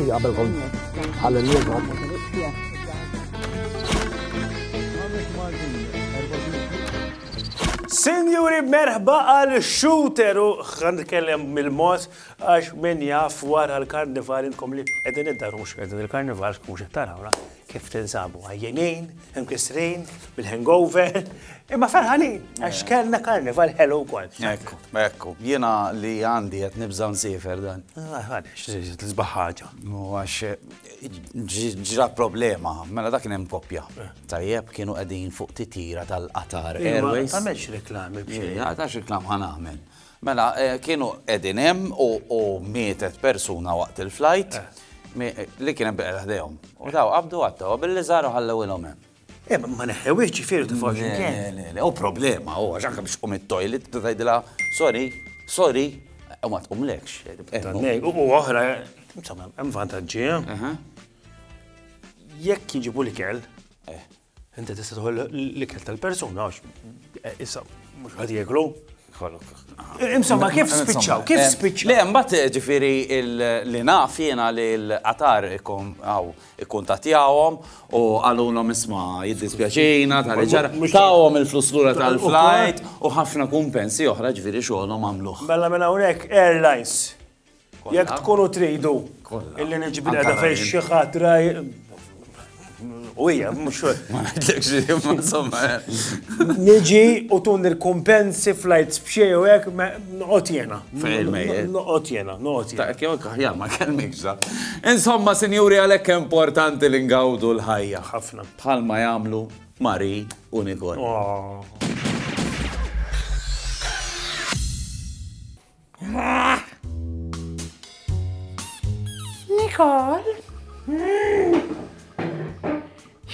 Anki qabel ħalli Sinjuri, merħba għal shooter u għan kellem mil-mod għax min jaf wara l-karnival inkom li edin id-daru mux edin il-karnival mux tarawna kif tinsabu għajjenin, imkisrin, bil-hangover, imma ferħanin għax kellna karnival hello kol. Ekku, jena li għandi għet nibżaw nsifer dan. Għadex, t-zbaħħaġa. Għax ġra problema, mela dak kien hemm koppja. Tajjeb kienu qegħdin fuq titira tal-Qatar Airways. Ma tagħmelx reklami b'xejn. Għatax reklam ħanagħmel. Mela kienu qegħdin hemm u mietet persuna waqt il-flight li kien hemm beqgħet ħdejhom. U daw qabdu għattaw billi żaru ħallewilhom hemm. Ma neħħewiex ġifieri tifgħu kien. U problema, u għax anke biex tqum it-toilet tgħidilha sorry, u ma tqumlekx. U oħra, insomma, hemm vantaġġi. Jekk jiġibu l-ikel, inti tista' tħoll l-ikel tal-persuna għax issa mhux ħadd jieklu. Insomma, kif spiċċaw? Le, mbagħad ġifieri li naf jiena li l-Qatar ikkuntattjawhom u għalulhom isma' jiddispjaċina tal-ġara, tawhom il-flus lura tal-flight u ħafna kumpensi oħra ġifieri xogħolhom għamluh. Mela minn hawnhekk Airlines. Jekk tkunu tridu illi niġib il-qeda fejn xi ħatra u hija mhux ma ngħidlekx insomma. Niġi u tun il-kompensi flights b'xej u hekk noqgħod jiena. Noqgħod jiena. Kemm ma kellmekx. Insomma, sinjuri għalhekk importanti li ngawdu l-ħajja. Ħafna. Bħalma jagħmlu Mari u Nicole. Nicole?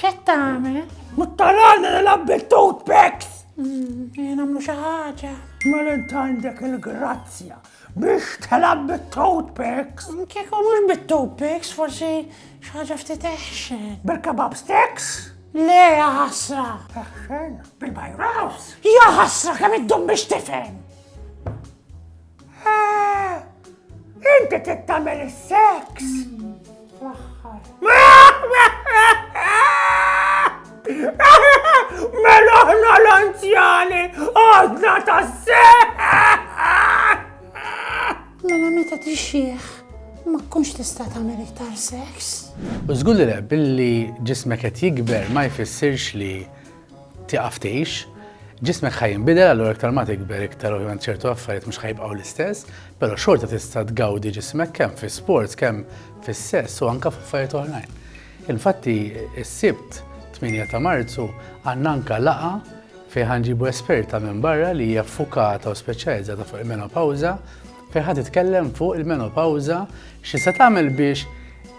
X'qed tagħmel? Muttalana nilab bil-toothpicks! Nagħmlu xi ħaġa. Mela inti għandek il-grazzja biex telab bil-toothpicks. Kieku mhux bit-toothpicks, forsi xi ħaġa ftit eħxen. Bil-kebab sticks? Le, ja ħasra. Eħxen? Bil-bajraws? Ja ħasra kemm iddum biex tifhem. Inti tittamel is-seks! Mela aħna l-anzjani għadna tas-seħ! Mela meta tixjieħ, ma tkunx tista' tagħmel iktar seks. U żgur li billi ġismek qed jikber ma jfissirx li tieqaf tgħix. Ġismek ħajinbidel, allura iktar ma tikber iktar ovvjament ċertu affarijiet mhux ħajbqgħu l-istess, però xorta tista' tgawdi ġismek kemm fis-sports, kemm fis-sess u anke f'affarijiet oħrajn. Infatti, is-Sibt 8 ta' Marzu għandna anke laqgħa fejn ħanġibu esperta minn barra li hija ffukata u speċjalizzata fuq il-menopawża fejn ħadd titkellem fuq il-menopawża x'se tagħmel biex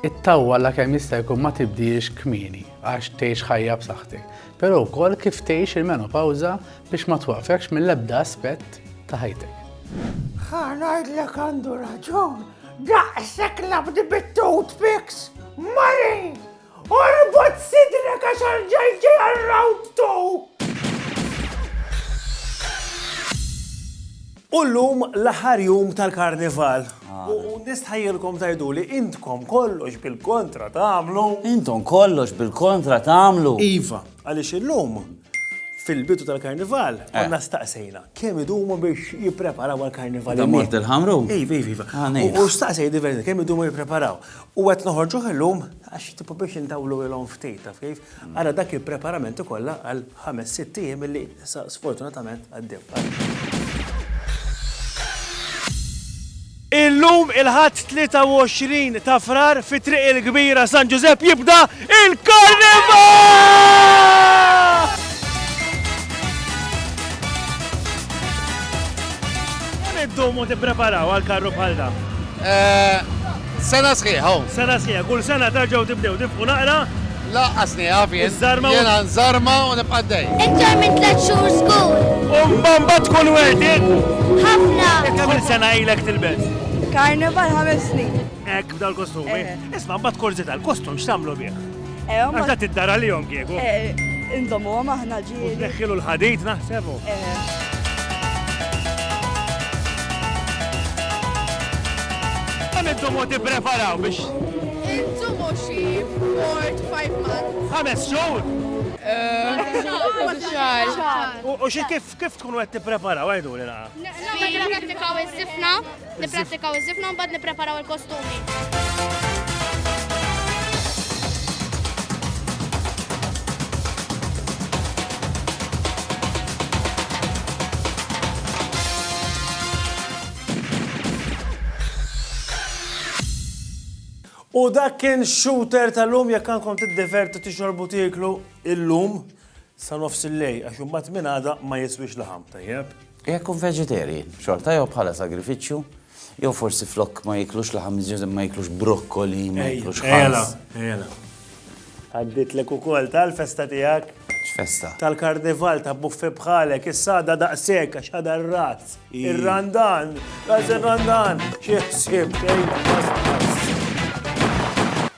it-tawwala kemm jista' jkun ma tibdilx kmieni għax tgħix ħajja b'saħħtek. Però wkoll kif tgħix il-menopawża biex ma twaqfekx mill-ebda aspett ta' ħajtek. Ngħidlek għandu raġun, daqshekk labdi bit-toothpicks! Mari! Orbot sidrek għax ġejġi għal-round two! U l-lum l-aħħar jum tal-karnival. U nistħajjelkom tajdu li intkom kollox bil-kontra tagħmlu. Intom kollox bil-kontra tagħmlu. Iva, għaliex illum fil-bidu tal-karnival għandna staqsejna kemm idumu biex jippreparaw għall-karnival. Da mort il-ħamru? Iva. U staqsej diversi kemm idumu jippreparaw. U qed noħorġu illum għax tipo biex intawlu ilhom ftit taf kif. Ara dak il-preparamenti kollha għal 5-6 ijiem illi sfortunatament għaddew. Illum il-ħadd 23 ta' frar fi triq il-kbira San Giuseppe jibda il-karnival! Kemm iddumu tippreparaw għal-karru bħal da? Sena sħiħa. Sena sħiħa, kull sena tarġgħu tibdew tifqu naqra? Laqqasni għafjen. Iż-żarma Jena nżarma u nibqa' dej. Iktar minn 3 xhur school. Mbagħad tkun werdiet. Ħafna. Kemm il-sena ilek tilbes? Karnival 5 snin. Hekk b'dal-kostumi. Isma' mbagħad korżi tal-kostum x'tagħmlu bih? Għax da tiddara lihom kieku. Indomu aħna ġieli. Neħħilu l-ħadid naħsebu. Kemm iddumu tippreparaw biex Intumu xi 4-5 months. 5 xhur! Xar. U xi kif tkunu qed tippreparaw għajdu li naqa? Niprattikaw iż-żifna u mbagħad nippreparaw il-kostumi. U dak kien shooter tal-lum jekk kankom tiddivertu tixorbu tieklu il-lum sa nofs il-lej, għax imbagħad minn għada ma jiswix laħam, tajjeb. Jekk kun vegetarian, xorta jew bħala sagrifiċċju, jew forsi flok ma jiklux laħam iżjed ma jiklux brokkoli, ma jiklux ħals. Ejla. Għadditlek ukoll tal-festa tiegħek. X'festa? Tal-karnival ta' buffi bħalek, is-sada daqsek għax ħada r-ras. Ir-randan, għaz ir-randan, xi ħsieb,